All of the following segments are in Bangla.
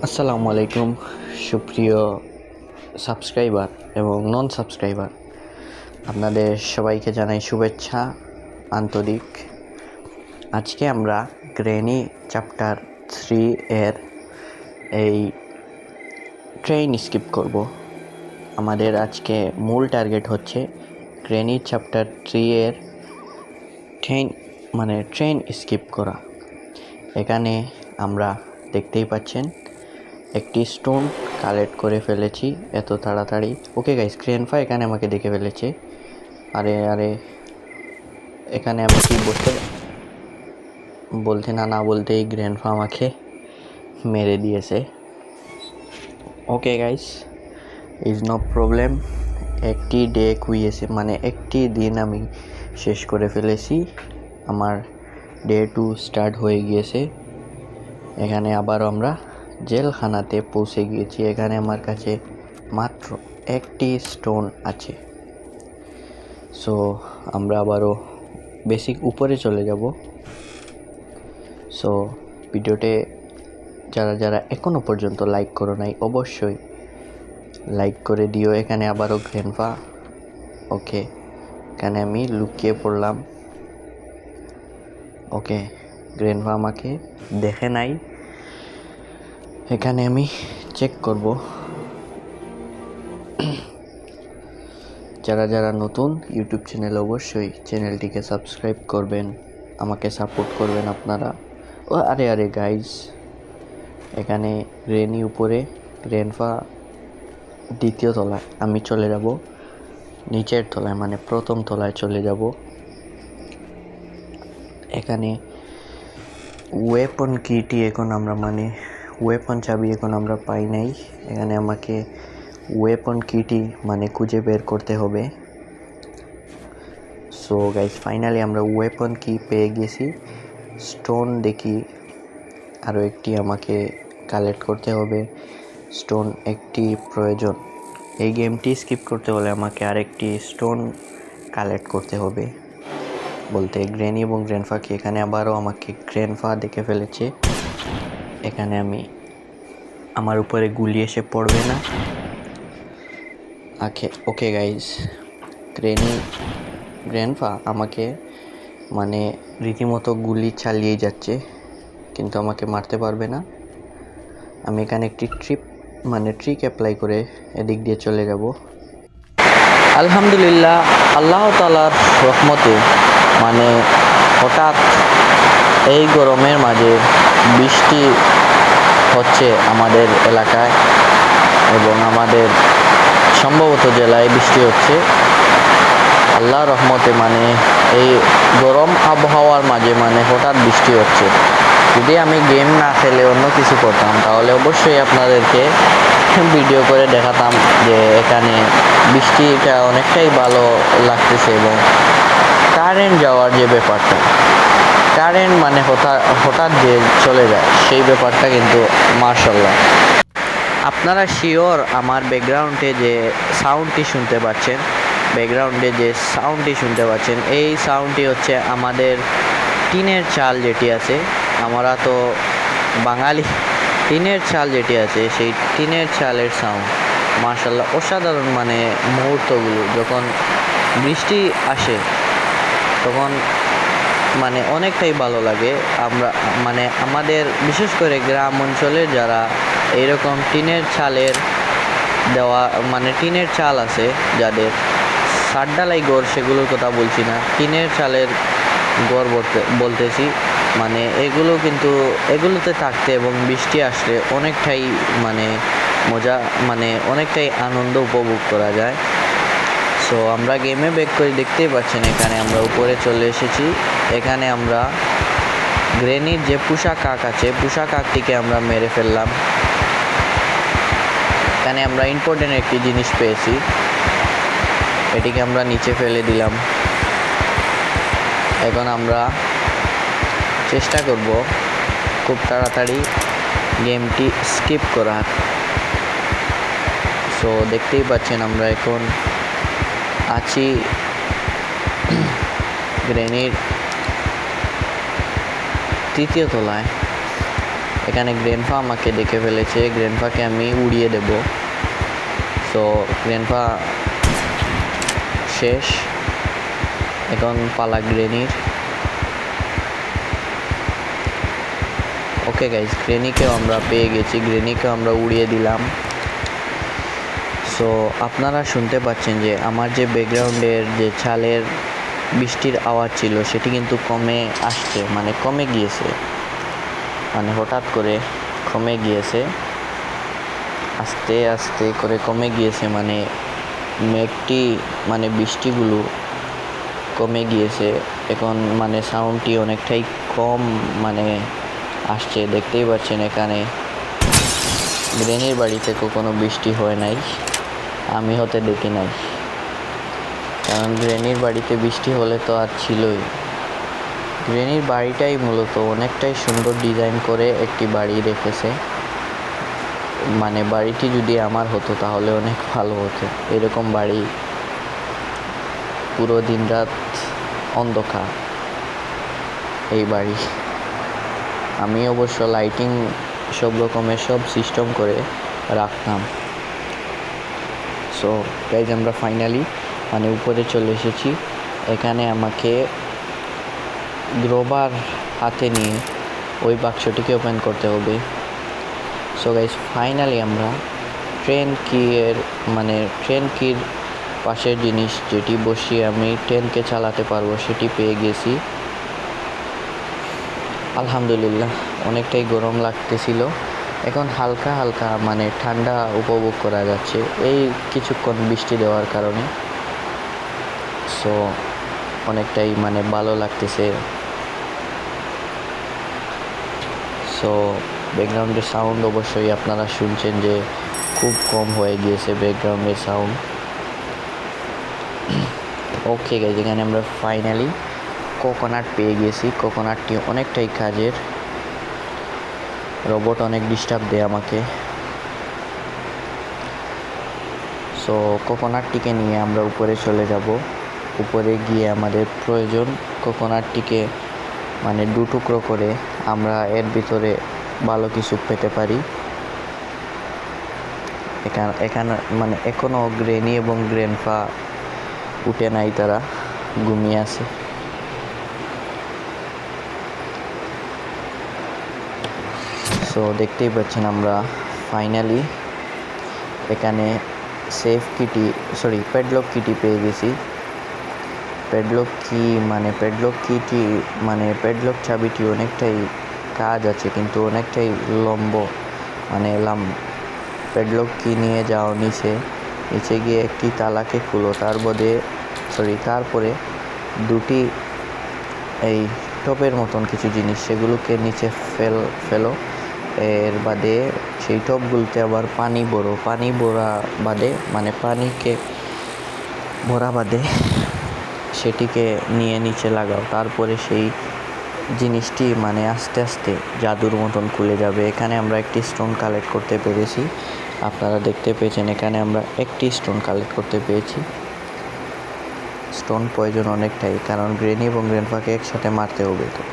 আসসালামু আলাইকুম সুপ্রিয় সাবস্ক্রাইবার এবং নন সাবস্ক্রাইবার, আপনাদের সবাইকে জানাই শুভেচ্ছা আন্তরিক। আজকে আমরা গ্রেনি চ্যাপ্টার 3 এর এই ট্রেন স্কিপ করব। আমাদের আজকে মূল টার্গেট হচ্ছে গ্রেনি চ্যাপ্টার 3 এর ট্রেন স্কিপ করা। এখানে আমরা দেখতেই পাচ্ছেন একটি স্টোন কালেক্ট করে ফেলেছি এত তাড়াতাড়ি। ওকে গাইস, গ্র্যান্ডপা এখানে আমাকে দেখে ফেলেছে। আরে এখানে আমি কি বলতে না বলতেই গ্র্যান্ডপা আমাকে মেরে দিয়েছে। Okay guys, is no problem. একটি ডে কুইয়েছে, একটি দিন আমি শেষ করে ফেলেছি। আমার ডে 2 স্টার্ট হয়ে গিয়েছে। এখানে আবারও আমরা জেলখানাতে পৌঁছে গিয়েছি। এখানে আমার কাছে মাত্র একটি স্টোন আছে। সো আমরা আবারও বেসিক উপরে চলে যাব। সো ভিডিওতে যারা এখনও পর্যন্ত লাইক করো নাই, অবশ্যই লাইক করে দিও। এখানে আবারও গ্র্যান্ডপা। ওকে, এখানে আমি লুকিয়ে পড়লাম। ওকে, গ্র্যান্ডপা আমাকে দেখে নাই। এখানে আমি চেক করব। যারা নতুন ইউটিউব চ্যানেল, অবশ্যই চ্যানেলটিকে সাবস্ক্রাইব করবেন, আমাকে সাপোর্ট করবেন আপনারা। আরে গাইজ, এখানে গ্রেনি উপরে, গ্র্যান্ডপা দ্বিতীয় তলায়। আমি চলে যাব নিচের তলায়, প্রথম তলায় চলে যাব। এখানে ওয়েপন কিটি এখন আমরা ওয়েপন চাবি এখন আমরা পাই নাই। এখানে আমাকে ওয়েপন কিটি খুঁজে বের করতে হবে। সো গাইস, ফাইনালি আমরা ওয়েপন কি পেয়ে গেছি। স্টোন দেখি আরও একটি আমাকে কালেক্ট করতে হবে। স্টোন একটি প্রয়োজন। এই গেমটি স্কিপ করতে হলে আমাকে আরেকটি স্টোন কালেক্ট করতে হবে। বলতে গ্রেনি এবং গ্র্যান্ডপা কি, এখানে আবারও আমাকে গ্র্যান্ডপা দেখে ফেলেছে। এখানে আমার উপরে গুলি এসে পড়বে না। ওকে গাইজ, গ্র্যান্ডপা আমাকে রীতিমতো গুলি চালিয়ে যাচ্ছে, কিন্তু আমাকে মারতে পারবে না। আমি এখানে একটি ট্রিক অ্যাপ্লাই করে এদিক দিয়ে চলে যাব। আলহামদুলিল্লাহ, আল্লাহ তাআলার রহমতে হঠাৎ এই গরমের মাঝে বৃষ্টি হচ্ছে আমাদের এলাকায় এবং আমাদের সম্ভবত জেলায় বৃষ্টি হচ্ছে। আল্লাহর রহমতে এই গরম আবহাওয়ার মাঝে হঠাৎ বৃষ্টি হচ্ছে। যদি আমি গেম না খেলে অন্য কিছু করতাম, তাহলে অবশ্যই আপনাদেরকে ভিডিও করে দেখাতাম যে এখানে বৃষ্টিটা অনেকটাই ভালো লাগতেছে। এবং কারেন্ট যাওয়ার যে ব্যাপারটা, কারেন্ট হঠাৎ যে চলে যায়, সেই ব্যাপারটা কিন্তু মাশাআল্লাহ। আপনারা শিওর আমার ব্যাকগ্রাউন্ডে যে সাউন্ডটি শুনতে পাচ্ছেন, এই সাউন্ডটি হচ্ছে আমাদের টিনের চাল যেটি আছে। আমরা তো বাঙালি, টিনের চাল যেটি আছে সেই টিনের চালের সাউন্ড মাশাআল্লাহ অসাধারণ। মুহূর্তগুলো যখন বৃষ্টি আসে তখন অনেকটাই ভালো লাগে। আমরা আমাদের বিশেষ করে গ্রাম অঞ্চলের যারা এইরকম টিনের চালের দেওয়া টিনের চাল আছে, যাদের সাতডালাই ঘর, সেগুলোর কথা বলছি না, টিনের চালের ঘর বলতেছি। এগুলোতে থাকতে এবং বৃষ্টি আসলে অনেকটাই মজা, অনেকটাই আনন্দ উপভোগ করা যায়। সো আমরা গেমে ব্যাক করে দেখতেই পাচ্ছেন, এখানে আমরা উপরে চলে এসেছি। এখানে আমরা গ্রেনির যে পুষা কাক আছে, পুষা কাকটিকে আমরা মেরে ফেললাম। এখানে আমরা ইম্পর্টেন্ট একটি জিনিস পেয়েছি, এটিকে আমরা নিচে ফেলে দিলাম। এখন আমরা চেষ্টা করব খুব তাড়াতাড়ি গেমটি স্কিপ করার। সো দেখতেই পাচ্ছেন আমরা এখন আছি গ্রেনির তৃতীয় তলায়। এখানে গ্রেনফা আমাকে দেখে ফেলেছে, গ্রেনফাকে আমি উড়িয়ে দেব। সো গ্রেনফা শেষ, এখন পালা গ্রেনির। ওকে গাইজ, গ্রেনিকেও আমরা পেয়ে গেছি, গ্রেনিকেও আমরা উড়িয়ে দিলাম। সো আপনারা শুনতে পাচ্ছেন যে আমার যে ব্যাকগ্রাউন্ডের যে ছালের বৃষ্টির আওয়াজ ছিল সেটি কিন্তু কমে আসছে, মানে কমে গিয়েছে, মানে হঠাৎ করে কমে গিয়েছে, আস্তে আস্তে করে কমে গিয়েছে, মানে মেঘটি মানে বৃষ্টিগুলো কমে গিয়েছে। এখন মানে সাউন্ডটি অনেকটাই কম মানে আসছে, দেখতেই পাচ্ছেন। এখানে গ্রেনির বাড়িতে কখনো বৃষ্টি হয় নাই, আমি হতে দেখি নাই, কারণ গ্রেনির বাড়িতে বৃষ্টি হলে তো আর ছিলই। গ্রেনির বাড়িটাই মূলত অনেকটাই সুন্দর ডিজাইন করে একটি বাড়ি রেখেছে, মানে বাড়িটি যদি আমার হতো তাহলে অনেক ভালো হতো। এরকম বাড়ি, পুরো দিন রাত অন্ধকার এই বাড়ি। আমি অবশ্য লাইটিং সব রকমের সব সিস্টেম করে রাখতাম। সো গাইজ, আমরা ফাইনালি মানে উপরে চলে এসেছি। এখানে আমাকে গ্রোবার হাতে নিয়ে ওই বাক্সটিকে ওপেন করতে হবে। সো গাইজ, ফাইনালি আমরা ট্রেন কির পাশের জিনিস যেটি বসিয়ে আমি ট্রেনকে চালাতে পারবো সেটি পেয়ে গেছি। আলহামদুলিল্লাহ, অনেকটাই গরম লাগতেছিল, এখন হালকা হালকা মানে ঠান্ডা উপভোগ করা যাচ্ছে এই কিছুক্ষণ বৃষ্টি দেওয়ার কারণে। সো অনেকটাই মানে ভালো লাগতেছে। সো ব্যাকগ্রাউন্ডের সাউন্ড অবশ্যই আপনারা শুনছেন যে খুব কম হয়ে গিয়েছে ব্যাকগ্রাউন্ডের সাউন্ড। ওকে গাইজ, এখানে আমরা ফাইনালি কোকোনাট পেয়ে গেছি। কোকোনাটটি অনেকটাই কাজের, রোবট অনেক ডিস্টার্ব দেয় আমাকে। সো কোকোনাটটিকে নিয়ে আমরা উপরে চলে যাব। উপরে গিয়ে আমাদের প্রয়োজন কোকোনাটটিকে মানে দু টুকরো করে আমরা এর ভিতরে ভালো কিছু পেতে পারি। এখানে মানে এখনও গ্রেনি এবং গ্রেনফা উঠে নাই, তারা ঘুমিয়ে আছে। সো দেখতেই পাচ্ছেন আমরা ফাইনালি এখানে প্যাডলক কিটি পেয়ে গেছি। প্যাডলক চাবিটি অনেকটাই কাজ আছে, কিন্তু অনেকটাই লম্বা, মানে প্যাডলক কি নিয়ে যাও নিচে গিয়ে একটি তালাকে খুলো, তারপরে দুটি এই টপের মতন কিছু জিনিস সেগুলোকে নিচে ফেলো। এর বাদে সেই টপগুলোতে আবার পানি ভরা বাদে, মানে পানিকে ভরা বাদে সেটিকে নিয়ে নিচে লাগাও। তারপরে সেই জিনিসটি মানে আস্তে আস্তে জাদুর মতন খুলে যাবে। এখানে আমরা একটি স্টোন কালেক্ট করতে পেরেছি, আপনারা দেখতে পেয়েছেন। এখানে আমরা একটি স্টোন কালেক্ট করতে পেরেছি। স্টোন প্রয়োজন অনেকটাই, কারণ গ্রেনি এবং গ্রেনফাকে একসাথে মারতে হবে। তো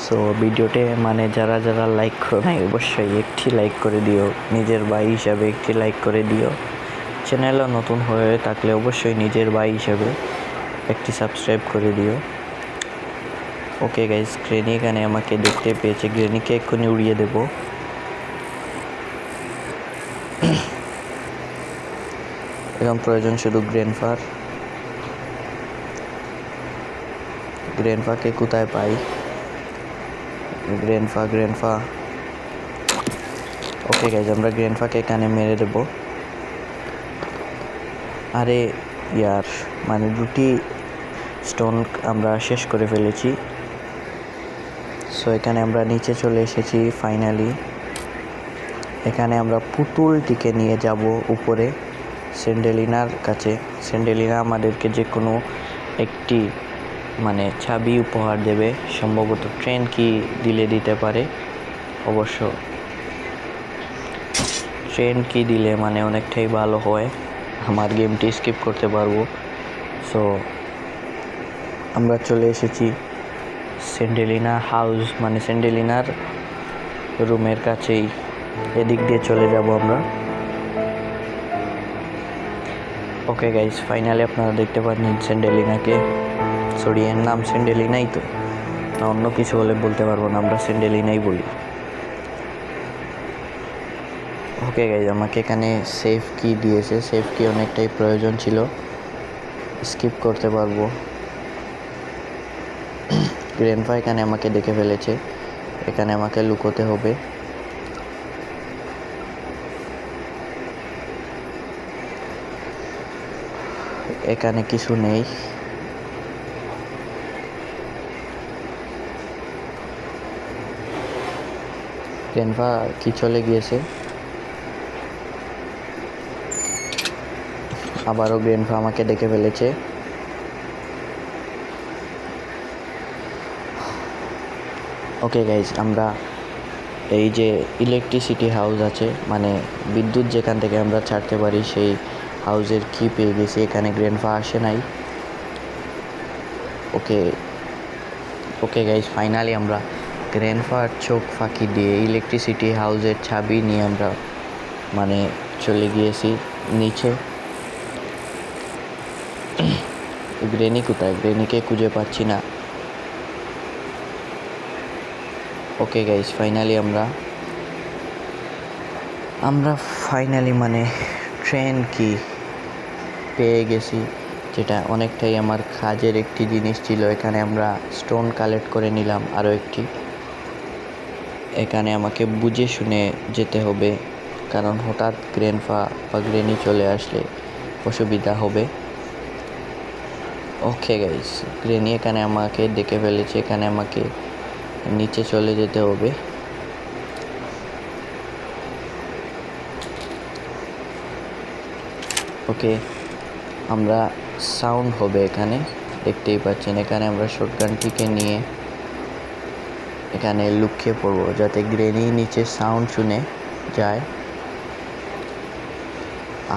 সো ভিডিওতে মানে যারা লাইক করো নাই অবশ্যই একটি লাইক করে দিও, নিজের ভাই হিসাবে একটি লাইক করে দিও। চ্যানেলে নতুন হয়ে থাকলে অবশ্যই নিজের ভাই হিসাবে একটি সাবস্ক্রাইব করে দিও। ওকে গাইজ, গ্রেনি এখানে আমাকে দেখতে পেয়েছে, গ্রেনিকে এক্ষুনি উড়িয়ে দেব। এখন প্রয়োজন শুধু গ্রেনফাকে কোথায় পাই? গ্রেনফা। ওকে গাইজ, আমরা গ্রেনফাকে এখানে মেরে দেব। আরে ইয়ার, মানে দুটি স্টোন আমরা শেষ করে ফেলেছি। সো এখানে আমরা নিচে চলে এসেছি ফাইনালি। এখানে আমরা পুতুলটিকে নিয়ে যাব উপরে স্যান্ডেলিনার কাছে। স্যান্ডেলিনা আমাদেরকে যে কোনো একটি মানে চাবি উপহার দেবে, সম্ভবত ট্রেন কি দিতে পারে। অবশ্য ট্রেন কি দিলে মানে অনেকটাই ভালো হয়, আমার গেমটি স্কিপ করতে পারবো। সো আমরা চলে এসেছি সেন্ডেলিনা হাউস মানে সেন্ডেলিনার রুমের কাছেই, এদিক দিয়ে চলে যাব আমরা। ওকে গাইস, ফাইনালি আপনারা দেখতে পাচ্ছেন সেন্ডেলিনাকে। সরি, এর নাম সেন্ডেলিনাই তো, না অন্য কিছু হলে বলতে পারবো না, আমরা সেন্ডেলিনাই বলি। ওকে গাইস, আমাকে এখানে সেফ কি দিয়েছে, সেফ কি অনেকটাই প্রয়োজন ছিল, স্কিপ করতে পারবো। গ্র্যান্ডপা এখানে আমাকে দেখে ফেলেছে, এখানে আমাকে লুকোতে হবে। এখানে কিছু নেই। গ্র্যান্ডপা কি চলে গিয়েছে, আবারও গ্র্যান্ডপা আমাকে দেখে ফেলেছে। ওকে গাইজ, আমরা এই যে ইলেকট্রিসিটি হাউস আছে, মানে বিদ্যুৎ যেখান থেকে আমরা ছাড়তে পারি, সেই হাউসের কি পেয়ে গেছি। এখানে গ্র্যান্ডপা আসে নাই। ওকে গাইজ, ফাইনালি আমরা গ্র্যান্ডপার চোখ ফাঁকি দিয়ে ইলেকট্রিসিটি হাউসের চাবি নিয়ে আমরা মানে চলে গিয়েছি নিচে। গ্রেনি কোথায়, গ্রেনিকে খুঁজে পাচ্ছি না। ওকে গাইস, ফাইনালি আমরা ফাইনালি মানে ট্রেন কি পেয়ে গেছি, যেটা অনেকটাই আমার কাজের একটি জিনিস ছিল। এখানে আমরা স্টোন কালেক্ট করে নিলাম আরও একটি। এখানে আমাকে বুঝে শুনে যেতে হবে, কারণ হঠাৎ গ্র্যান্ডপা বা গ্রেনি চলে আসলে অসুবিধা হবে। ওকে গাইস, গ্রেনি এখানে আমাকে দেখে ফেলেছে, এখানে আমাকে নিচে চলে যেতে হবে। ওকে, আমরা সাউন্ড হবে এখানে, দেখতেই পাচ্ছেন। এখানে আমরা শটগানটিকে নিয়ে এখানে লুকিয়ে পড়বো, যাতে গ্রেনি নিচে সাউন্ড শুনে যায়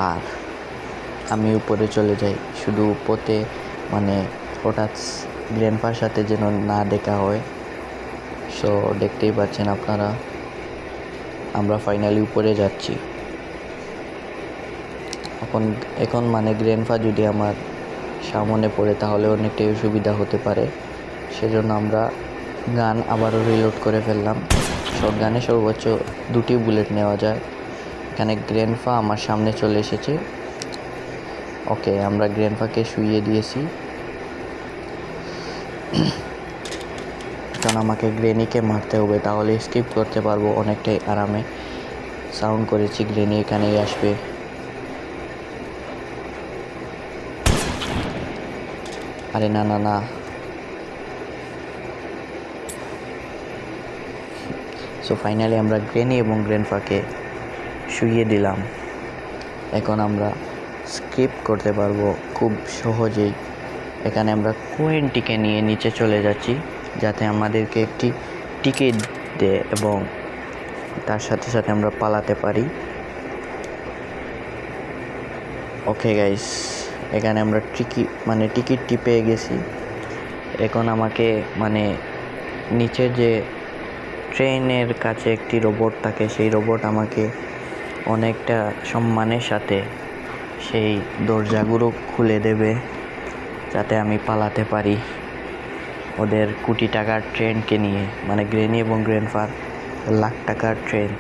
আর আমি উপরে চলে যাই। শুধু উপরে মানে হঠাৎ গ্র্যান্ডপার সাথে যেন না দেখা হয়। সো দেখতেই পাচ্ছেন আপনারা, আমরা ফাইনালি উপরে যাচ্ছি। এখন মানে গ্র্যান্ডপা যদি আমার সামনে পড়ে তাহলে অনেকটাই অসুবিধা হতে পারে। সেজন্য আমরা গান আবারও রিলোড করে ফেললাম। শটগানে সর্বোচ্চ 2টি বুলেট নেওয়া যায়। এখানে গ্র্যান্ডপা আমার সামনে চলে এসেছে। ওকে, আমরা গ্র্যান্ডপাকে শুইয়ে দিয়েছি। কারণ আমাকে গ্রেনিকে মারতে হবে, তাহলে স্কিপ করতে পারবো অনেকটাই আরামে। সাউন্ড করেছি, গ্রেনি এখানেই আসবে। আরে না না না, সো ফাইনালি আমরা গ্রেনি এবং গ্র্যান্ডপাকে শুইয়ে দিলাম। এখন আমরা স্কিপ করতে পারবো খুব সহজেই। এখানে আমরা কোয়েনটিকে নিয়ে নিচে চলে যাচ্ছি, যাতে আমাদেরকে একটি টিকিট দেয় এবং তার সাথে সাথে আমরা পালাতে পারি। ওকে গাইস, এখানে আমরা টিকিটটি পেয়ে গেছি। এখন আমাকে মানে নিচের যে ট্রেনের কাছে একটি রোবট থাকে, সেই রোবট আমাকে অনেকটা সম্মানের সাথে সেই দরজাগুলো খুলে দেবে, যাতে আমি পালাতে পারি ওদের কোটি টাকার ট্রেনকে নিয়ে, মানে গ্রেনি এবং গ্র্যান্ডপার লাখ টাকার ট্রেন।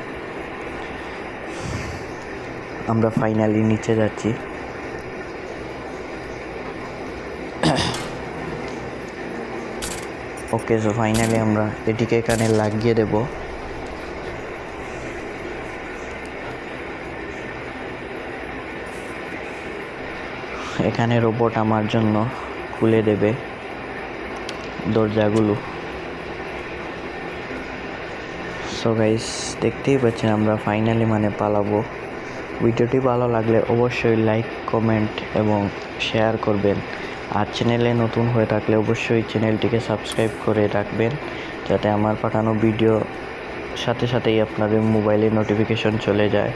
আমরা ফাইনালি নিচে যাচ্ছি। ওকে, সো ফাইনালি আমরা এটিকে এখানে লাগিয়ে দেব। এখানে রোবট আমার জন্য খুলে দেবে দরজাগুলো। সো গাইস, দেখতেই পাচ্ছেন আমরা ফাইনালি মানে পালাবো। ভিডিওটি ভালো লাগলে অবশ্যই লাইক, কমেন্ট এবং শেয়ার করবেন। আর চ্যানেলে নতুন হয়ে থাকলে অবশ্যই চ্যানেলটিকে সাবস্ক্রাইব করে রাখবেন, যাতে আমার পাঠানো ভিডিও সাথে সাথেই আপনাদের মোবাইলে নোটিফিকেশন চলে যায়।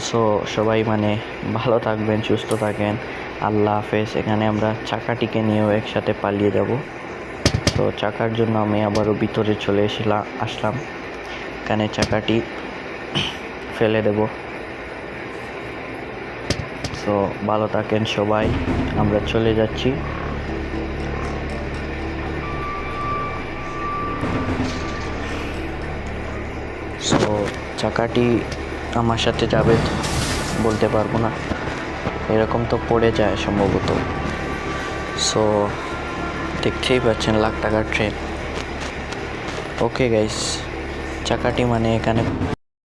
সো সবাই মানে ভালো থাকবেন, সুস্থ থাকেন। আল্লাহ হাফেজ। এখানে আমরা চাকাটিকে নিয়েও একসাথে পালিয়ে যাব। সো চাকার জন্য আমি আবারও ভিতরে চলে আসলাম। এখানে চাকাটি ফেলে দেব। সো ভালো থাকেন সবাই, আমরা চলে যাচ্ছি। সো চাকাটি আমার সাথে যাবে বলতে পারবো না, এরকম তো পড়ে যায় সম্ভবত। সো দেখতেই পাচ্ছেন লাখ টাকার ট্রেন। ওকে গাইস, চাকাটি মানে এখানে